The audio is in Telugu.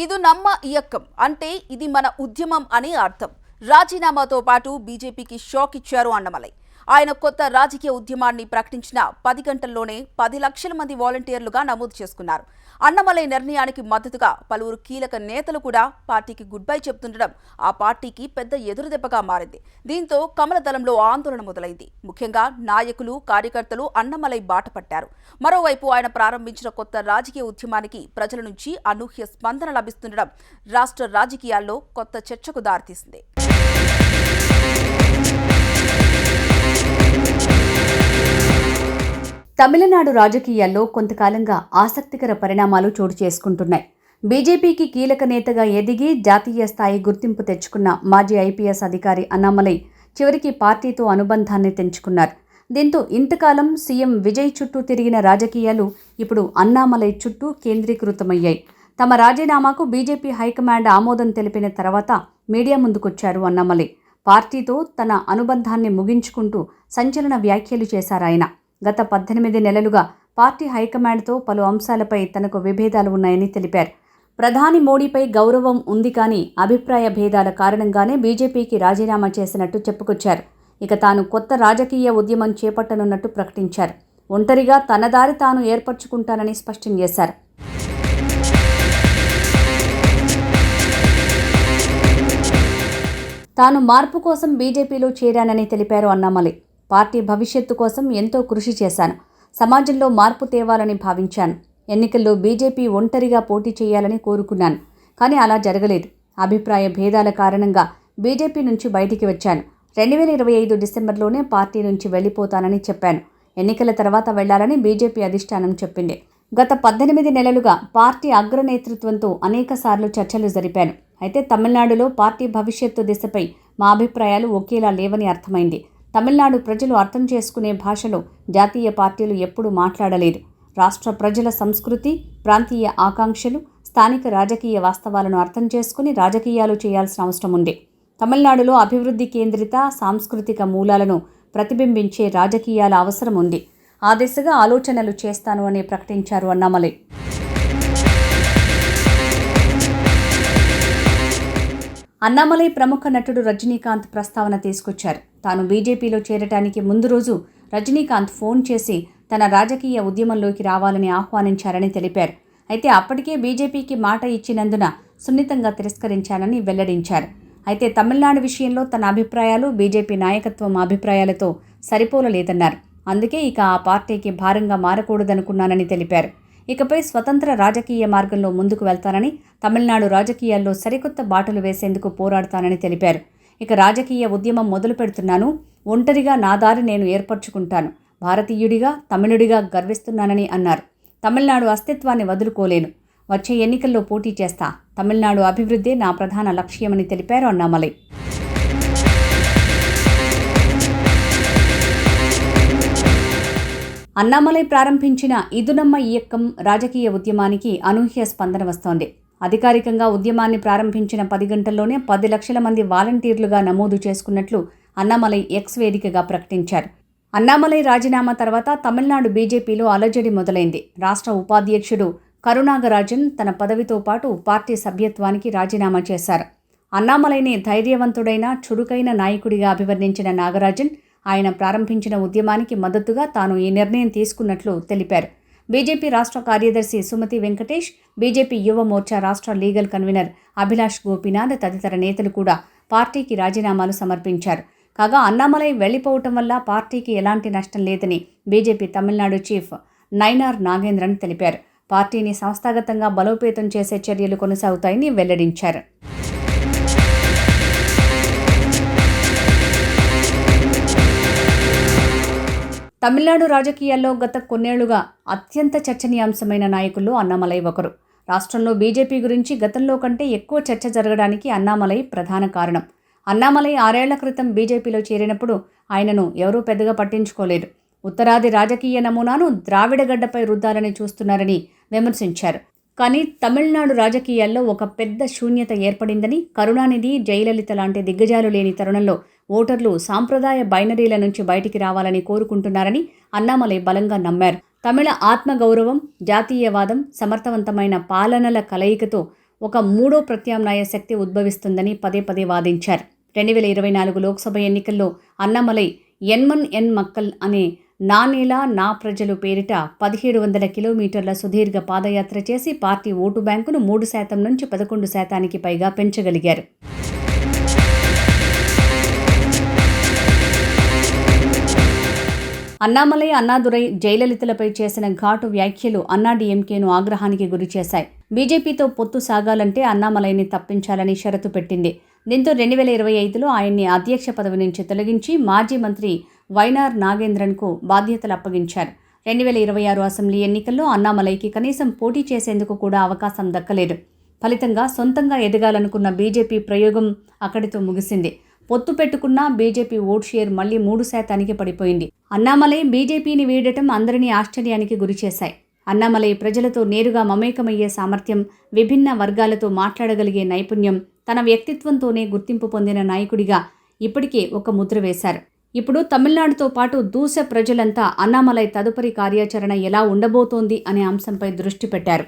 ఇది నమ్మ ఇయక్కం అంటే ఇది మన ఉద్యమం అని అర్థం. రాజీనామాతో పాటు బీజేపీకి షాక్ ఇచ్చారు అన్నమలై. ఆయన కొత్త రాజకీయ ఉద్యమాన్ని ప్రకటించిన 10 గంటల్లోనే 10 లక్షల మంది వాలంటీర్లుగా నమోదు చేసుకున్నారు. అన్నమలై నిర్ణయానికి మద్దతుగా పలువురు కీలక నేతలు కూడా పార్టీకి గుడ్ బై చెబుతుండడం ఆ పార్టీకి పెద్ద ఎదురుదెబ్బగా మారింది. దీంతో కమలదళంలో ఆందోళన మొదలైంది. ముఖ్యంగా నాయకులు, కార్యకర్తలు అన్నమలై బాట పట్టారు. మరోవైపు ఆయన ప్రారంభించిన కొత్త రాజకీయ ఉద్యమానికి ప్రజల నుంచి అనూహ్య స్పందన లభిస్తుండడం రాష్ట్ర రాజకీయాల్లో కొత్త చర్చకు దారితీసింది. తమిళనాడు రాజకీయాల్లో కొంతకాలంగా ఆసక్తికర పరిణామాలు చోటు చేసుకుంటున్నాయి. బీజేపీకి కీలక నేతగా ఎదిగి జాతీయ స్థాయి గుర్తింపు తెచ్చుకున్న మాజీ ఐపీఎస్ అధికారి అన్నామలై చివరికి పార్టీతో అనుబంధాన్ని తెంచుకున్నారు. దీంతో ఇంతకాలం సీఎం విజయ్ చుట్టూ తిరిగిన రాజకీయాలు ఇప్పుడు అన్నామలై చుట్టూ కేంద్రీకృతమయ్యాయి. తమ రాజీనామాకు బీజేపీ హైకమాండ్ ఆమోదం తెలిపిన తర్వాత మీడియా ముందుకొచ్చారు అన్నామలై. పార్టీతో తన అనుబంధాన్ని ముగించుకుంటూ సంచలన వ్యాఖ్యలు చేశారాయన. గత 18 నెలలుగా పార్టీ హైకమాండ్తో పలు అంశాలపై తనకు విభేదాలు ఉన్నాయని తెలిపారు. ప్రధాని మోడీపై గౌరవం ఉంది కానీ అభిప్రాయ భేదాల కారణంగానే బీజేపీకి రాజీనామా చేసినట్టు చెప్పుకొచ్చారు. ఇక తాను కొత్త రాజకీయ ఉద్యమం చేపట్టనున్నట్టు ప్రకటించారు. ఒంటరిగా తన దారి తాను ఏర్పరచుకుంటానని స్పష్టం చేశారు. తాను మార్పు కోసం బీజేపీలో చేరానని తెలిపారు అన్నామలై. పార్టీ భవిష్యత్తు కోసం ఎంతో కృషి చేశాను. సమాజంలో మార్పు తేవాలని భావించాను. ఎన్నికల్లో బీజేపీ ఒంటరిగా పోటీ చేయాలని కోరుకున్నాను. కానీ అలా జరగలేదు. అభిప్రాయ భేదాల కారణంగా బీజేపీ నుంచి బయటికి వచ్చాను. 2025 డిసెంబర్లోనే పార్టీ నుంచి వెళ్లిపోతానని చెప్పాను. ఎన్నికల తర్వాత వెళ్లాలని బీజేపీ అధిష్టానం చెప్పింది. గత 18 నెలలుగా పార్టీ అగ్రనేతృత్వంతో అనేకసార్లు చర్చలు జరిపాను. అయితే తమిళనాడులో పార్టీ భవిష్యత్తు దిశపై మా అభిప్రాయాలు ఒకేలా లేవని అర్థమైంది. తమిళనాడు ప్రజలు అర్థం చేసుకునే భాషలో జాతీయ పార్టీలు ఎప్పుడూ మాట్లాడలేదు. రాష్ట్ర ప్రజల సంస్కృతి, ప్రాంతీయ ఆకాంక్షలు, స్థానిక రాజకీయ వాస్తవాలను అర్థం చేసుకుని రాజకీయాలు చేయాల్సిన అవసరం ఉంది. తమిళనాడులో అభివృద్ధి కేంద్రిత సాంస్కృతిక మూలాలను ప్రతిబింబించే రాజకీయాల అవసరం ఉంది. ఆ దిశగా ఆలోచనలు చేస్తాను అని ప్రకటించారు అన్నామలై. అన్నామలై ప్రముఖ నటుడు రజనీకాంత్ ప్రస్తావన తీసుకొచ్చారు. తాను బీజేపీలో చేరటానికి ముందు రోజు రజనీకాంత్ ఫోన్ చేసి తన రాజకీయ ఉద్యమంలోకి రావాలని ఆహ్వానించారని తెలిపారు. అయితే అప్పటికే బీజేపీకి మాట ఇచ్చినందున సున్నితంగా తిరస్కరించానని వెల్లడించారు. అయితే తమిళనాడు విషయంలో తన అభిప్రాయాలు బీజేపీ నాయకత్వం అభిప్రాయాలతో సరిపోలలేదన్నారు. అందుకే ఇక ఆ పార్టీకి భారంగా మారకూడదనుకున్నానని తెలిపారు. ఇకపై స్వతంత్ర రాజకీయ మార్గంలో ముందుకు వెళ్తానని, తమిళనాడు రాజకీయాల్లో సరికొత్త బాటలు వేసేందుకు పోరాడతానని తెలిపారు. ఇక రాజకీయ ఉద్యమం మొదలు పెడుతున్నాను. ఒంటరిగా నా దారి నేను ఏర్పరచుకుంటాను. భారతీయుడిగా, తమిళుడిగా గర్విస్తున్నానని అన్నారు. తమిళనాడు అస్తిత్వాన్ని వదులుకోలేను. వచ్చే ఎన్నికల్లో పోటీ చేస్తా. తమిళనాడు అభివృద్ధే నా ప్రధాన లక్ష్యమని తెలిపారు అన్నామలై. అన్నామలై ప్రారంభించిన ఇదునమ్మ ఇయక్కం రాజకీయ ఉద్యమానికి అనూహ్య స్పందన వస్తోంది. అధికారికంగా ఉద్యమాన్ని ప్రారంభించిన 10 గంటల్లోనే 10 లక్షల మంది వాలంటీర్లుగా నమోదు చేసుకున్నట్లు అన్నామలై ఎక్స్ వేదికగా ప్రకటించారు. అన్నామలై రాజీనామా తర్వాత తమిళనాడు బీజేపీలో అలజడి మొదలైంది. రాష్ట్ర ఉపాధ్యక్షుడు కరుణాగరాజన్ తన పదవితో పాటు పార్టీ సభ్యత్వానికి రాజీనామా చేశారు. అన్నామలైని ధైర్యవంతుడైన, చురుకైన నాయకుడిగా అభివర్ణించిన నాగరాజన్ ఆయన ప్రారంభించిన ఉద్యమానికి మద్దతుగా తాను ఈ నిర్ణయం తీసుకున్నట్లు తెలిపారు. బీజేపీ రాష్ట్ర కార్యదర్శి సుమతి వెంకటేష్, బీజేపీ యువ మోర్చా రాష్ట్ర లీగల్ కన్వీనర్ అభిలాష్ గోపీనాథ్ తదితర నేతలు కూడా పార్టీకి రాజీనామాలు సమర్పించారు. కాగా అన్నామలై వెళ్లిపోవటం వల్ల పార్టీకి ఎలాంటి నష్టం లేదని బీజేపీ తమిళనాడు చీఫ్ నైనార్ నాగేంద్రన్ తెలిపారు. పార్టీని సంస్థాగతంగా బలోపేతం చేసే చర్యలు కొనసాగుతాయని వెల్లడించారు. తమిళనాడు రాజకీయాల్లో గత కొన్నేళ్లుగా అత్యంత చర్చనీయాంశమైన నాయకుల్లో అన్నామలై ఒకరు. రాష్ట్రంలో బీజేపీ గురించి గతంలో కంటే ఎక్కువ చర్చ జరగడానికి అన్నామలై ప్రధాన కారణం. అన్నామలై 6 ఏళ్ల క్రితం బీజేపీలో చేరినప్పుడు ఆయనను ఎవరూ పెద్దగా పట్టించుకోలేదు. ఉత్తరాది రాజకీయ నమూనాను ద్రావిడగడ్డపై రుద్దాలని చూస్తున్నారని విమర్శించారు. కానీ తమిళనాడు రాజకీయాల్లో ఒక పెద్ద శూన్యత ఏర్పడిందని, కరుణానిధి, జయలలిత లాంటి దిగ్గజాలు లేని తరుణంలో ఓటర్లు సాంప్రదాయ బైనరీల నుంచి బయటికి రావాలని కోరుకుంటున్నారని అన్నామలై బలంగా నమ్మారు. తమిళ ఆత్మగౌరవం, జాతీయవాదం, సమర్థవంతమైన పాలనల కలయికతో ఒక మూడో ప్రత్యామ్నాయ శక్తి ఉద్భవిస్తుందని పదే పదే వాదించారు. 2024 లోక్సభ ఎన్నికల్లో అన్నామలై ఎన్ మక్కల్ అనే నా నేల నా ప్రజలు పేరిట 1700 కిలోమీటర్ల సుదీర్ఘ పాదయాత్ర చేసి పార్టీ ఓటు బ్యాంకును 3% నుంచి 11% పైగా పెంచగలిగారు. అన్నామలై, అన్నాదురై, జయలలితలపై చేసిన ఘాటు వ్యాఖ్యలు అన్నాడీఎంకేను ఆగ్రహానికి గురిచేశాయి. బీజేపీతో పొత్తు సాగాలంటే అన్నామలైని తప్పించాలని షరతు పెట్టింది. దీంతో 2025లో ఆయన్ని అధ్యక్ష పదవి నుంచి తొలగించి మాజీ మంత్రి వైనార్ నాగేంద్రన్కు బాధ్యతలు అప్పగించారు. 2026 అసెంబ్లీ ఎన్నికల్లో అన్నామలైకి కనీసం పోటీ చేసేందుకు కూడా అవకాశం దక్కలేదు. ఫలితంగా సొంతంగా ఎదగాలనుకున్న బీజేపీ ప్రయోగం అక్కడితో ముగిసింది. పొత్తు పెట్టుకున్న బీజేపీ ఓట్ షేర్ మళ్లీ 3% పడిపోయింది. అన్నామలై బీజేపీని వీడటం అందరినీ ఆశ్చర్యానికి గురిచేశాయి. అన్నామలై ప్రజలతో నేరుగా మమేకమయ్యే సామర్థ్యం, విభిన్న వర్గాలతో మాట్లాడగలిగే నైపుణ్యం, తన వ్యక్తిత్వంతోనే గుర్తింపు పొందిన నాయకుడిగా ఇప్పటికే ఒక ముద్ర వేశారు. ఇప్పుడు తమిళనాడుతో పాటు దూస ప్రజలంతా అన్నామలై తదుపరి కార్యాచరణ ఎలా ఉండబోతోంది అనే అంశంపై దృష్టి పెట్టారు.